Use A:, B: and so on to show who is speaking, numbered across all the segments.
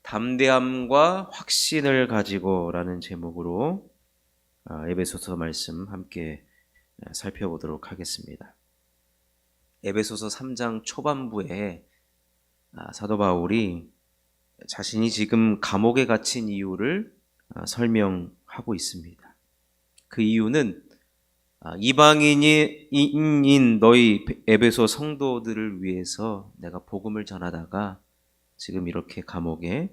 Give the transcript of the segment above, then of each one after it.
A: 담대함과 확신을 가지고라는 제목으로 에베소서 말씀 함께 살펴보도록 하겠습니다. 에베소서 3장 초반부에 사도 바울이 자신이 지금 감옥에 갇힌 이유를 설명하고 있습니다. 그 이유는 이방인인 너희 에베소 성도들을 위해서 내가 복음을 전하다가 지금 이렇게 감옥에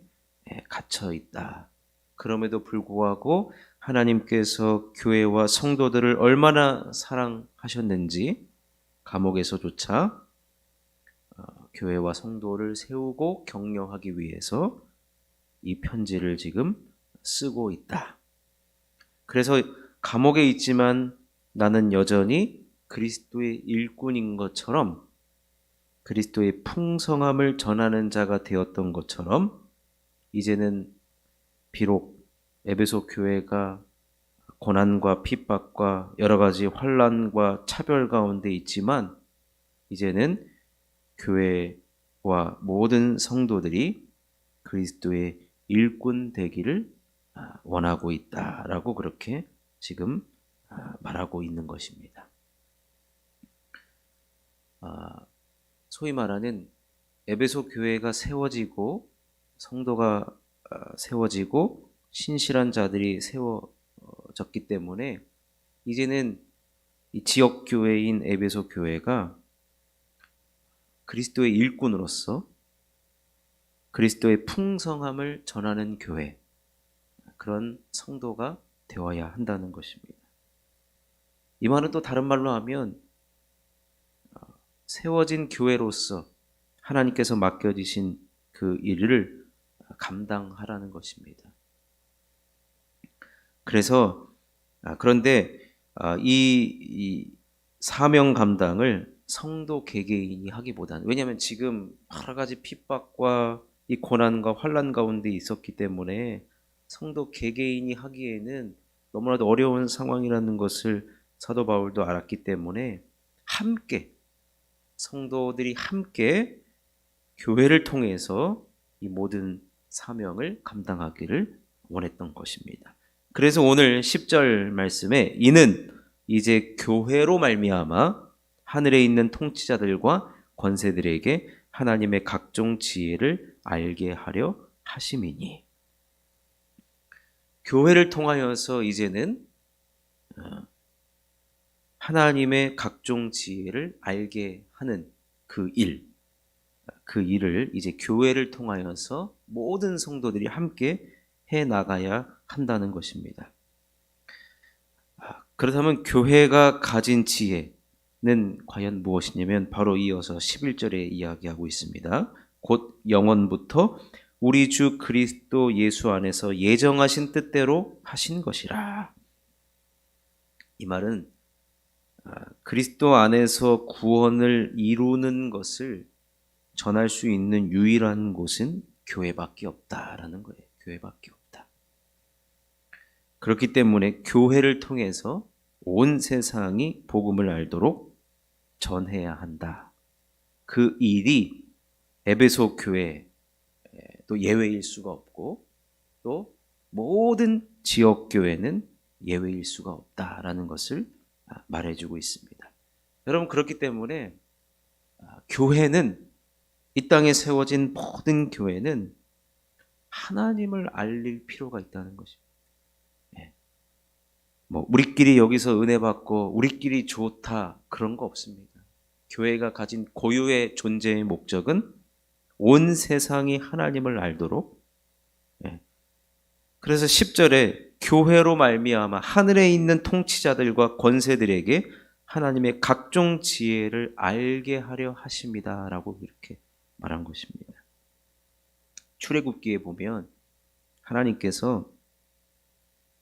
A: 갇혀 있다. 그럼에도 불구하고 하나님께서 교회와 성도들을 얼마나 사랑하셨는지 감옥에서조차 교회와 성도를 세우고 격려하기 위해서 이 편지를 지금 쓰고 있다. 그래서 감옥에 있지만 나는 여전히 그리스도의 일꾼인 것처럼, 그리스도의 풍성함을 전하는 자가 되었던 것처럼, 이제는 비록 에베소 교회가 고난과 핍박과 여러 가지 환난과 차별 가운데 있지만 이제는 교회와 모든 성도들이 그리스도의 일꾼 되기를 원하고 있다라고 그렇게 지금 말하고 있는 것입니다. 소위 말하는 에베소 교회가 세워지고 성도가 세워지고 신실한 자들이 세워졌기 때문에 이제는 이 지역 교회인 에베소 교회가 그리스도의 일꾼으로서 그리스도의 풍성함을 전하는 교회, 그런 성도가 되어야 한다는 것입니다. 이 말은 또 다른 말로 하면 세워진 교회로서 하나님께서 맡겨주신 그 일을 감당하라는 것입니다. 그래서 그런데 이 사명 감당을 성도 개개인이 하기보다는, 왜냐하면 지금 여러 가지 핍박과 이 고난과 환난 가운데 있었기 때문에 성도 개개인이 하기에는 너무나도 어려운 상황이라는 것을 사도 바울도 알았기 때문에 함께 성도들이 함께 교회를 통해서 이 모든 사명을 감당하기를 원했던 것입니다. 그래서 오늘 10절 말씀에 이는 이제 교회로 말미암아 하늘에 있는 통치자들과 권세들에게 하나님의 각종 지혜를 알게 하려 하심이니, 교회를 통하여서 이제는 하나님의 각종 지혜를 알게 하는 그 일을 이제 교회를 통하여서 모든 성도들이 함께 해 나가야 한다는 것입니다. 그렇다면 교회가 가진 지혜는 과연 무엇이냐면 바로 이어서 11절에 이야기하고 있습니다. 곧 영원부터 우리 주 그리스도 예수 안에서 예정하신 뜻대로 하신 것이라. 이 말은 그리스도 안에서 구원을 이루는 것을 전할 수 있는 유일한 곳은 교회밖에 없다라는 거예요. 교회밖에 없다. 그렇기 때문에 교회를 통해서 온 세상이 복음을 알도록 전해야 한다. 그 일이 에베소 교회 또 예외일 수가 없고, 또 모든 지역 교회는 예외일 수가 없다라는 것을 말해주고 있습니다. 여러분, 그렇기 때문에 교회는, 이 땅에 세워진 모든 교회는 하나님을 알릴 필요가 있다는 것입니다. 우리끼리 여기서 은혜 받고 우리끼리 좋다, 그런 거 없습니다. 교회가 가진 고유의 존재의 목적은 온 세상이 하나님을 알도록, 그래서 10절에 교회로 말미암아 하늘에 있는 통치자들과 권세들에게 하나님의 각종 지혜를 알게 하려 하십니다 라고 이렇게 말한 것입니다. 출애굽기에 보면 하나님께서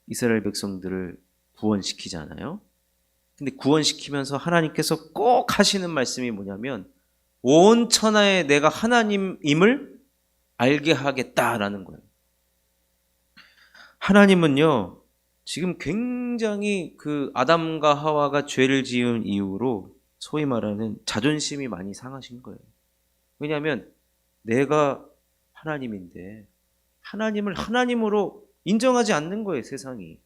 A: 이스라엘 백성들을 구원시키잖아요. 근데 구원시키면서 하나님께서 꼭 하시는 말씀이 뭐냐면 온 천하에 내가 하나님임을 알게 하겠다라는 거예요. 하나님은요, 지금 굉장히 그 아담과 하와가 죄를 지은 이후로 소위 말하는 자존심이 많이 상하신 거예요. 왜냐하면 내가 하나님인데 하나님을 하나님으로 인정하지 않는 거예요, 세상이.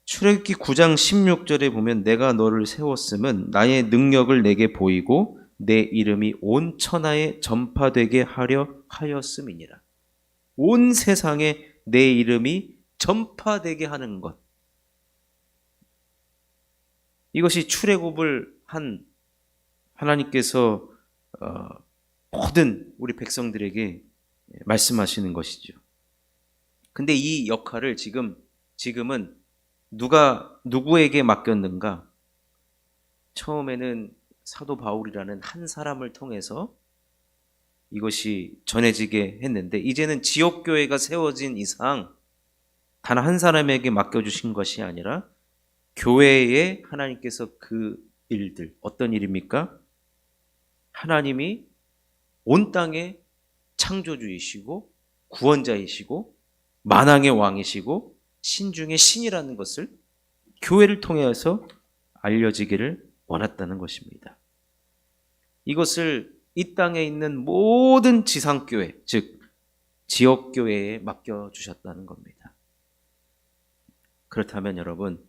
A: 출애굽기 9장 16절에 보면 내가 너를 세웠음은 나의 능력을 내게 보이고 내 이름이 온 천하에 전파되게 하려 하였음이니라. 온 세상에 내 이름이 전파되게 하는 것. 이것이 출애굽을 한 하나님께서 모든 우리 백성들에게 말씀하시는 것이죠. 근데 이 역할을 지금은 누구에게 맡겼는가? 처음에는 사도 바울이라는 한 사람을 통해서 이것이 전해지게 했는데 이제는 지역교회가 세워진 이상 단 한 사람에게 맡겨주신 것이 아니라 교회에 하나님께서 그 일들, 어떤 일입니까? 하나님이 온 땅의 창조주이시고 구원자이시고 만왕의 왕이시고 신중의 신이라는 것을 교회를 통해서 알려지기를 원했다는 것입니다. 이것을 이 땅에 있는 모든 지상교회, 즉 지역교회에 맡겨주셨다는 겁니다. 그렇다면 여러분,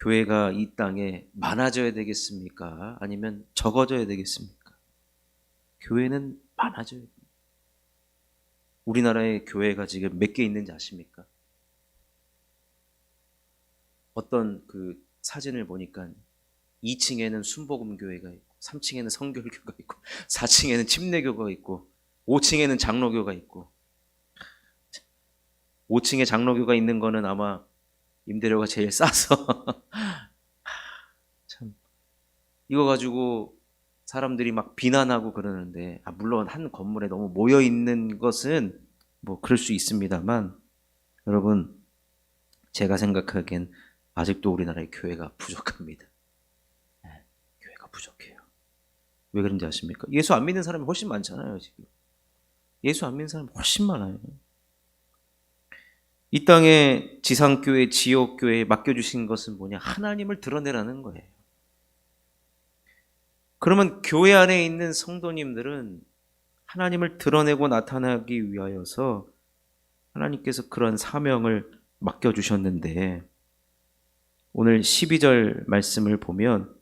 A: 교회가 이 땅에 많아져야 되겠습니까? 아니면 적어져야 되겠습니까? 교회는 많아져야 됩니다. 우리나라의 교회가 지금 몇 개 있는지 아십니까? 어떤 그 사진을 보니까 2층에는 순복음교회가 있고 3층에는 성결교가 있고 4층에는 침례교가 있고 5층에는 장로교가 있고 5층에 장로교가 있는 거는 아마 임대료가 제일 싸서 참 이거 가지고 사람들이 막 비난하고 그러는데 물론 한 건물에 너무 모여 있는 것은 뭐 그럴 수 있습니다만 여러분 제가 생각하기엔 아직도 우리나라의 교회가 부족합니다. 교회가 부족해요. 왜 그런지 아십니까? 예수 안 믿는 사람이 훨씬 많잖아요, 지금. 예수 안 믿는 사람이 훨씬 많아요. 이 땅에 지상교회, 지역교회에 맡겨주신 것은 뭐냐? 하나님을 드러내라는 거예요. 그러면 교회 안에 있는 성도님들은 하나님을 드러내고 나타나기 위하여서 하나님께서 그런 사명을 맡겨주셨는데 오늘 12절 말씀을 보면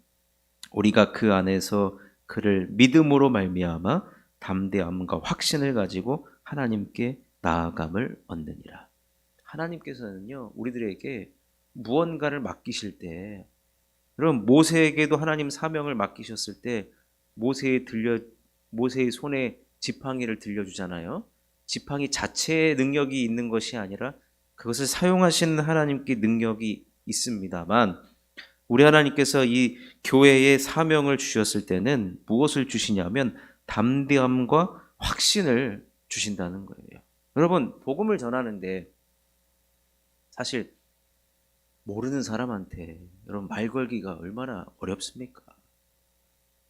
A: 우리가 그 안에서 그를 믿음으로 말미암아 담대함과 확신을 가지고 하나님께 나아감을 얻느니라. 하나님께서는요 우리들에게 무언가를 맡기실 때 여러분 모세에게도 하나님 사명을 맡기셨을 때 모세의 손에 지팡이를 들려주잖아요. 지팡이 자체의 능력이 있는 것이 아니라 그것을 사용하시는 하나님께 능력이 있습니다만 우리 하나님께서 이 교회에 사명을 주셨을 때는 무엇을 주시냐면 담대함과 확신을 주신다는 거예요. 여러분 복음을 전하는데 사실 모르는 사람한테 여러분 말 걸기가 얼마나 어렵습니까?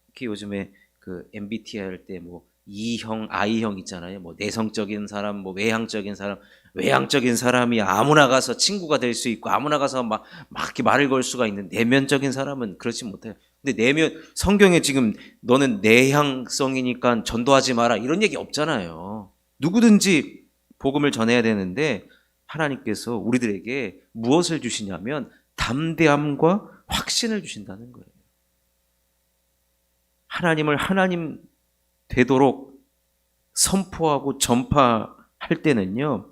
A: 특히 요즘에 그 MBTI 할 때 뭐 E형, I형 있잖아요. 뭐 내성적인 사람, 뭐 외향적인 사람. 외향적인 사람이 아무나 가서 친구가 될 수 있고 아무나 가서 막 이렇게 말을 걸 수가 있는 내면적인 사람은 그렇지 못해요. 근데 성경에 지금 너는 내향성이니까 전도하지 마라 이런 얘기 없잖아요. 누구든지 복음을 전해야 되는데 하나님께서 우리들에게 무엇을 주시냐면 담대함과 확신을 주신다는 거예요. 하나님을 하나님 되도록 선포하고 전파할 때는요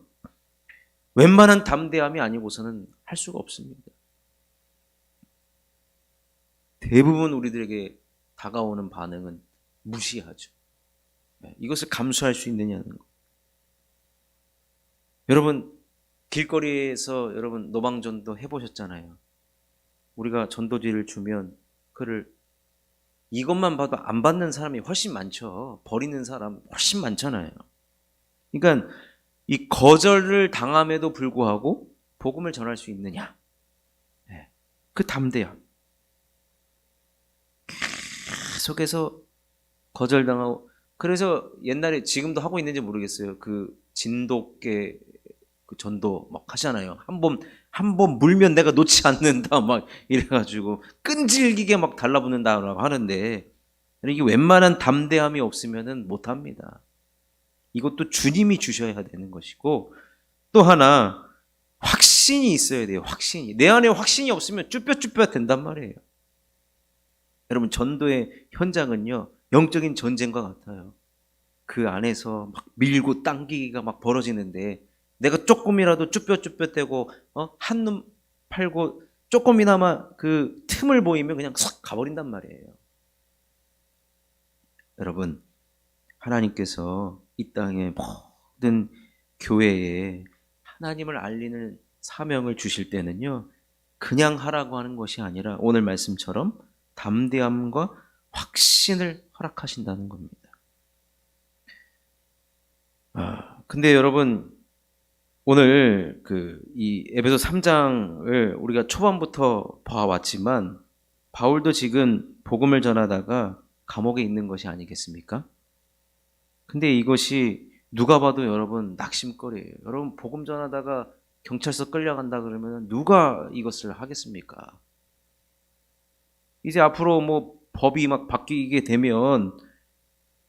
A: 웬만한 담대함이 아니고서는 할 수가 없습니다. 대부분 우리들에게 다가오는 반응은 무시하죠. 이것을 감수할 수 있느냐는 거. 여러분 길거리에서 여러분 노방전도 해보셨잖아요. 우리가 전도지를 주면 그를 이것만 봐도 안 받는 사람이 훨씬 많죠. 버리는 사람 훨씬 많잖아요. 그러니까 이 거절을 당함에도 불구하고 복음을 전할 수 있느냐. 그 담대함. 계속해서 거절당하고 그래서 옛날에 지금도 하고 있는지 모르겠어요. 그 진돗개 그 전도 막 하잖아요. 한 번 물면 내가 놓지 않는다 막 이래가지고 끈질기게 막 달라붙는다라고 하는데 이게 웬만한 담대함이 없으면은 못합니다. 이것도 주님이 주셔야 되는 것이고, 또 하나 확신이 있어야 돼요. 확신이. 내 안에 확신이 없으면 쭈뼛쭈뼛 된단 말이에요. 여러분, 전도의 현장은요, 영적인 전쟁과 같아요. 그 안에서 막 밀고 당기기가 막 벌어지는데, 내가 조금이라도 쭈뼛쭈뼛대고 한눈 팔고 조금이나마 그 틈을 보이면 그냥 싹 가버린단 말이에요. 여러분, 하나님께서 이 땅의 모든 교회에 하나님을 알리는 사명을 주실 때는요, 그냥 하라고 하는 것이 아니라 오늘 말씀처럼 담대함과 확신을 허락하신다는 겁니다. 근데 여러분, 오늘 이 에베소 3장을 우리가 초반부터 봐왔지만, 바울도 지금 복음을 전하다가 감옥에 있는 것이 아니겠습니까? 근데 이것이 누가 봐도 여러분 낙심거리예요. 여러분, 복음 전하다가 경찰서 끌려간다 그러면 누가 이것을 하겠습니까? 이제 앞으로 뭐 법이 막 바뀌게 되면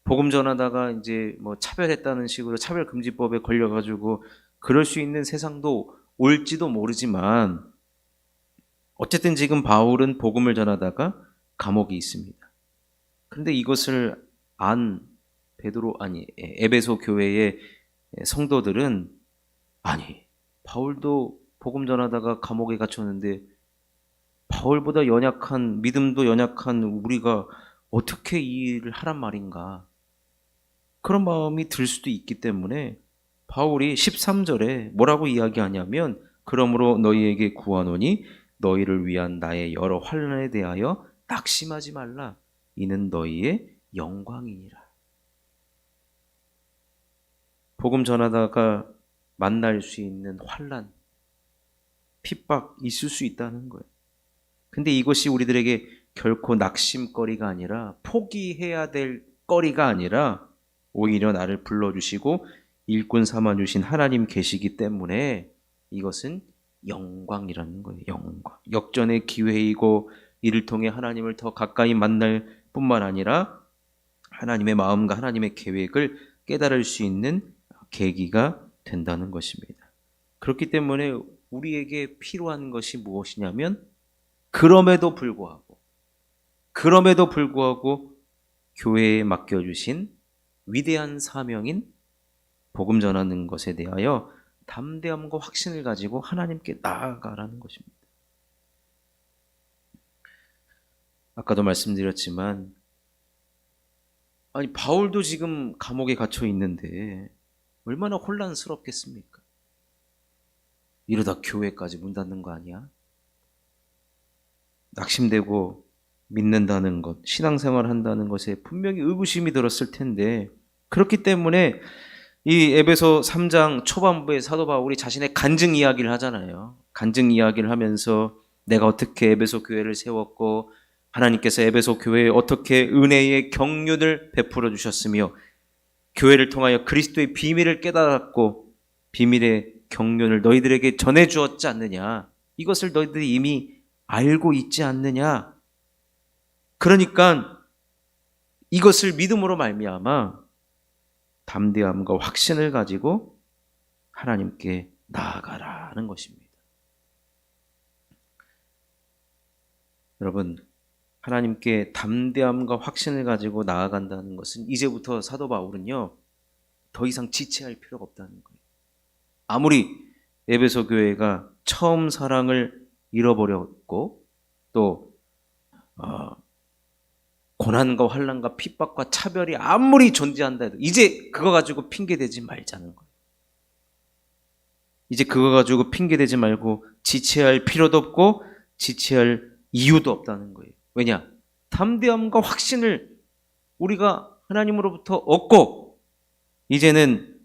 A: 복음 전하다가 이제 뭐 차별했다는 식으로 차별금지법에 걸려가지고 그럴 수 있는 세상도 올지도 모르지만, 어쨌든 지금 바울은 복음을 전하다가 감옥에 있습니다. 그런데 이것을 에베소 교회의 성도들은, 아니, 바울도 복음 전하다가 감옥에 갇혔는데 바울보다 연약한, 믿음도 연약한 우리가 어떻게 이 일을 하란 말인가, 그런 마음이 들 수도 있기 때문에 바울이 13절에 뭐라고 이야기하냐면, 그러므로 너희에게 구하노니 너희를 위한 나의 여러 환난에 대하여 낙심하지 말라. 이는 너희의 영광이니라. 복음 전하다가 만날 수 있는 환난, 핍박 있을 수 있다는 거예요. 근데 이것이 우리들에게 결코 낙심거리가 아니라, 포기해야 될 거리가 아니라, 오히려 나를 불러주시고 일꾼 삼아주신 하나님 계시기 때문에 이것은 영광이라는 거예요. 영광. 역전의 기회이고, 이를 통해 하나님을 더 가까이 만날 뿐만 아니라 하나님의 마음과 하나님의 계획을 깨달을 수 있는 계기가 된다는 것입니다. 그렇기 때문에 우리에게 필요한 것이 무엇이냐면, 그럼에도 불구하고 교회에 맡겨주신 위대한 사명인 복음 전하는 것에 대하여 담대함과 확신을 가지고 하나님께 나아가라는 것입니다. 아까도 말씀드렸지만, 아니, 바울도 지금 감옥에 갇혀 있는데 얼마나 혼란스럽겠습니까? 이러다 교회까지 문 닫는 거 아니야? 낙심되고 믿는다는 것, 신앙생활 한다는 것에 분명히 의구심이 들었을 텐데, 그렇기 때문에 이 에베소 3장 초반부에 사도 바울이 자신의 간증 이야기를 하잖아요. 간증 이야기를 하면서 내가 어떻게 에베소 교회를 세웠고, 하나님께서 에베소 교회에 어떻게 은혜의 경륜을 베풀어 주셨으며, 교회를 통하여 그리스도의 비밀을 깨달았고 비밀의 경륜을 너희들에게 전해 주었지 않느냐, 이것을 너희들이 이미 알고 있지 않느냐. 그러니까 이것을 믿음으로 말미암아 담대함과 확신을 가지고 하나님께 나아가라는 것입니다. 여러분, 하나님께 담대함과 확신을 가지고 나아간다는 것은, 이제부터 사도 바울은요, 더 이상 지체할 필요가 없다는 거예요. 아무리 에베소 교회가 처음 사랑을 잃어버렸고, 또 고난과 환난과 핍박과 차별이 아무리 존재한다 해도 이제 그거 가지고 핑계대지 말자는 거예요. 이제 그거 가지고 핑계대지 말고 지체할 필요도 없고 지체할 이유도 없다는 거예요. 왜냐? 담대함과 확신을 우리가 하나님으로부터 얻고, 이제는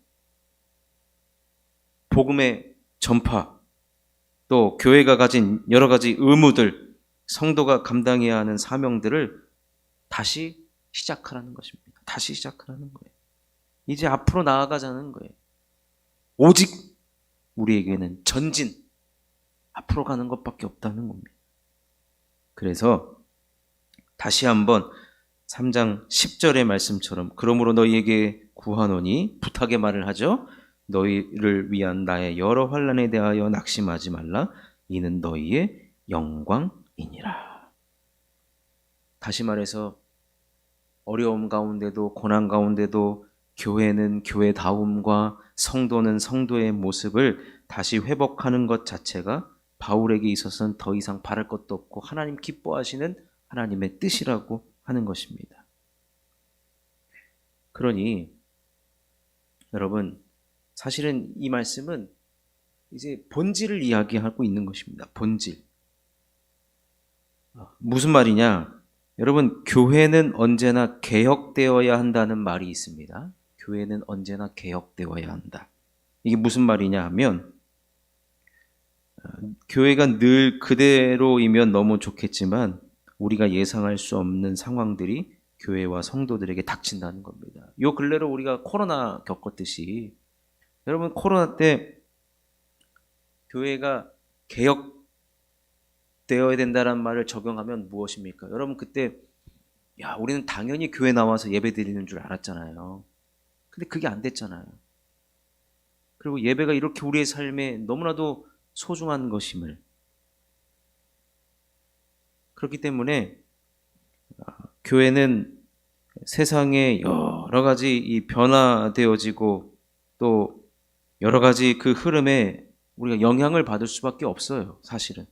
A: 복음의 전파, 또 교회가 가진 여러 가지 의무들, 성도가 감당해야 하는 사명들을 다시 시작하라는 것입니다. 다시 시작하라는 거예요. 이제 앞으로 나아가자는 거예요. 오직 우리에게는 전진, 앞으로 가는 것밖에 없다는 겁니다. 그래서 다시 한번 3장 10절의 말씀처럼 그러므로 너희에게 구하노니 부탁의 말을 하죠. 너희를 위한 나의 여러 환난에 대하여 낙심하지 말라. 이는 너희의 영광이니라. 다시 말해서 어려움 가운데도 고난 가운데도 교회는 교회다움과 성도는 성도의 모습을 다시 회복하는 것 자체가 바울에게 있어서는 더 이상 바랄 것도 없고 하나님 기뻐하시는 하나님의 뜻이라고 하는 것입니다. 그러니 여러분, 사실은 이 말씀은 이제 본질을 이야기하고 있는 것입니다. 본질. 무슨 말이냐? 여러분, 교회는 언제나 개혁되어야 한다는 말이 있습니다. 교회는 언제나 개혁되어야 한다. 이게 무슨 말이냐 하면 교회가 늘 그대로이면 너무 좋겠지만 우리가 예상할 수 없는 상황들이 교회와 성도들에게 닥친다는 겁니다. 요 근래로 우리가 코로나 겪었듯이 여러분, 코로나 때 교회가 개혁되어야 된다는 말을 적용하면 무엇입니까? 여러분, 그때 우리는 당연히 교회 나와서 예배 드리는 줄 알았잖아요. 근데 그게 안 됐잖아요. 그리고 예배가 이렇게 우리의 삶에 너무나도 소중한 것임을, 그렇기 때문에 교회는 세상에 여러 가지 이 변화되어지고 또 여러 가지 그 흐름에 우리가 영향을 받을 수밖에 없어요. 사실은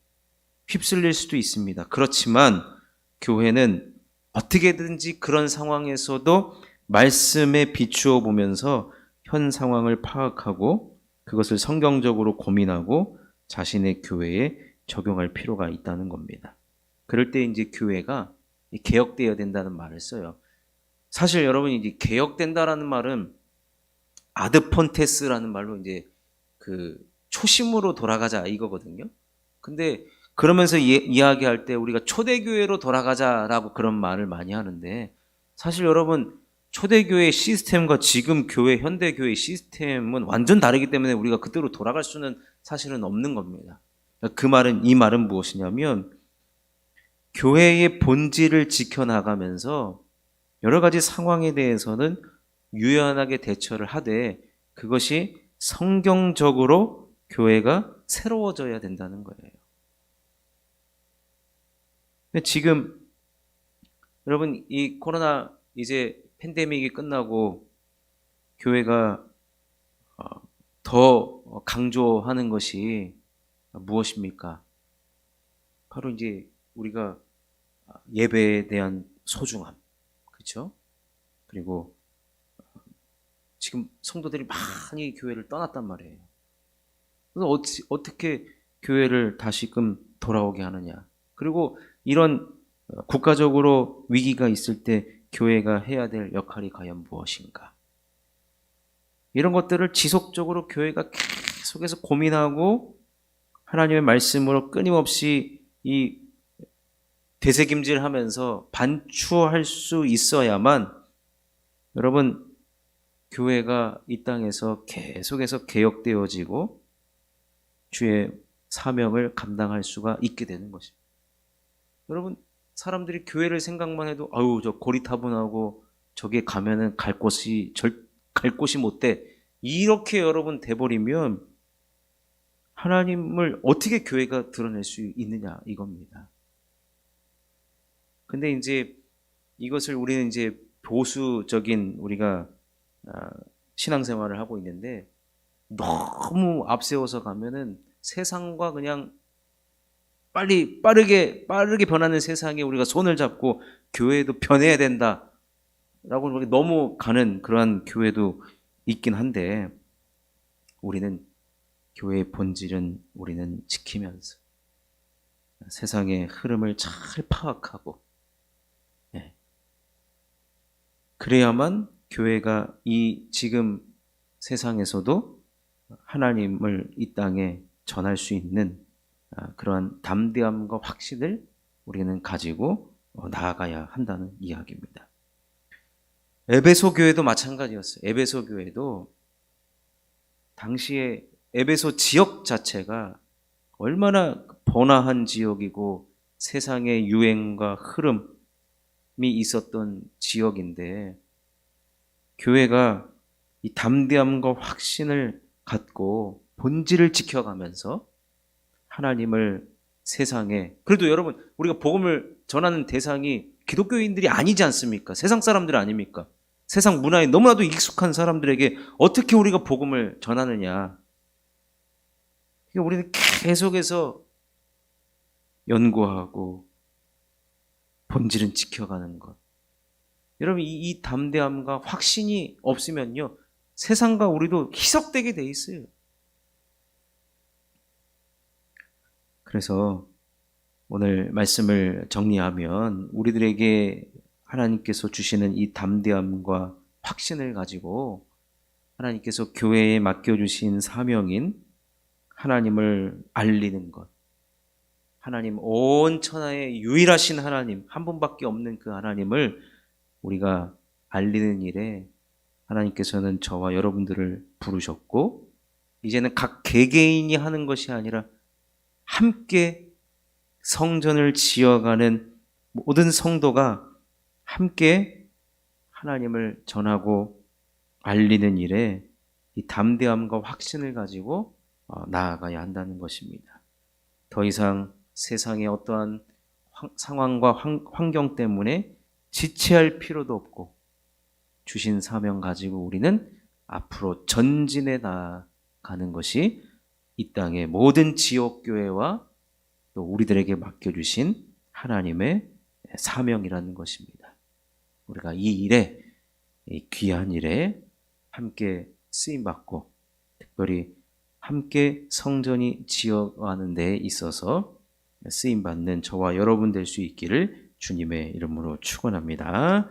A: 휩쓸릴 수도 있습니다. 그렇지만 교회는 어떻게든지 그런 상황에서도 말씀에 비추어 보면서 현 상황을 파악하고 그것을 성경적으로 고민하고 자신의 교회에 적용할 필요가 있다는 겁니다. 그럴 때 이제 교회가 개혁되어야 된다는 말을 써요. 사실 여러분, 이제 개혁된다라는 말은 아드폰테스라는 말로 이제 그 초심으로 돌아가자 이거거든요. 근데 그러면서 이야기할 때 우리가 초대교회로 돌아가자라고 그런 말을 많이 하는데, 사실 여러분, 초대교회 시스템과 지금 교회, 현대교회 시스템은 완전 다르기 때문에 우리가 그대로 돌아갈 수는 사실은 없는 겁니다. 이 말은 무엇이냐면 교회의 본질을 지켜나가면서 여러 가지 상황에 대해서는 유연하게 대처를 하되 그것이 성경적으로 교회가 새로워져야 된다는 거예요. 근데 지금 여러분, 이 코로나 이제 팬데믹이 끝나고 교회가 더 강조하는 것이 무엇입니까? 바로 이제 우리가 예배에 대한 소중함, 그렇죠? 그리고 지금 성도들이 많이 교회를 떠났단 말이에요. 그래서 어떻게 교회를 다시금 돌아오게 하느냐? 그리고 이런 국가적으로 위기가 있을 때 교회가 해야 될 역할이 과연 무엇인가? 이런 것들을 지속적으로 교회가 계속해서 고민하고 하나님의 말씀으로 끊임없이 이 되새김질하면서 반추할 수 있어야만 여러분, 교회가 이 땅에서 계속해서 개혁되어지고 주의 사명을 감당할 수가 있게 되는 것입니다. 여러분, 사람들이 교회를 생각만 해도 저 고리타분하고 저게 가면은 갈 곳이 못 돼. 이렇게 여러분 돼버리면 하나님을 어떻게 교회가 드러낼 수 있느냐 이겁니다. 근데 이제 이것을 우리는 이제 보수적인 우리가 신앙생활을 하고 있는데 너무 앞세워서 가면은 세상과 그냥 빠르게 변하는 세상에 우리가 손을 잡고 교회도 변해야 된다라고 너무 가는 그러한 교회도 있긴 한데, 우리는 교회의 본질은 우리는 지키면서 세상의 흐름을 잘 파악하고 그래야만 교회가 이 지금 세상에서도 하나님을 이 땅에 전할 수 있는 그러한 담대함과 확신을 우리는 가지고 나아가야 한다는 이야기입니다. 에베소 교회도 마찬가지였어요. 에베소 교회도 당시에 에베소 지역 자체가 얼마나 번화한 지역이고 세상의 유행과 흐름, 있었던 지역인데 교회가 이 담대함과 확신을 갖고 본질을 지켜가면서 하나님을 세상에, 그래도 여러분 우리가 복음을 전하는 대상이 기독교인들이 아니지 않습니까? 세상 사람들 아닙니까? 세상 문화에 너무나도 익숙한 사람들에게 어떻게 우리가 복음을 전하느냐. 우리는 계속해서 연구하고 본질은 지켜가는 것. 여러분 이 담대함과 확신이 없으면요 세상과 우리도 희석되게 돼 있어요. 그래서 오늘 말씀을 정리하면 우리들에게 하나님께서 주시는 이 담대함과 확신을 가지고 하나님께서 교회에 맡겨주신 사명인 하나님을 알리는 것, 하나님 온 천하의 유일하신 하나님, 한 분밖에 없는 그 하나님을 우리가 알리는 일에 하나님께서는 저와 여러분들을 부르셨고 이제는 각 개개인이 하는 것이 아니라 함께 성전을 지어가는 모든 성도가 함께 하나님을 전하고 알리는 일에 이 담대함과 확신을 가지고 나아가야 한다는 것입니다. 더 이상 세상의 어떠한 상황과 환경 때문에 지체할 필요도 없고 주신 사명 가지고 우리는 앞으로 전진해 나가는 것이 이 땅의 모든 지역교회와 또 우리들에게 맡겨주신 하나님의 사명이라는 것입니다. 우리가 이 일에, 이 귀한 일에 함께 쓰임받고 특별히 함께 성전이 지어가는 데 있어서 쓰임받는 저와 여러분 될 수 있기를 주님의 이름으로 축원합니다.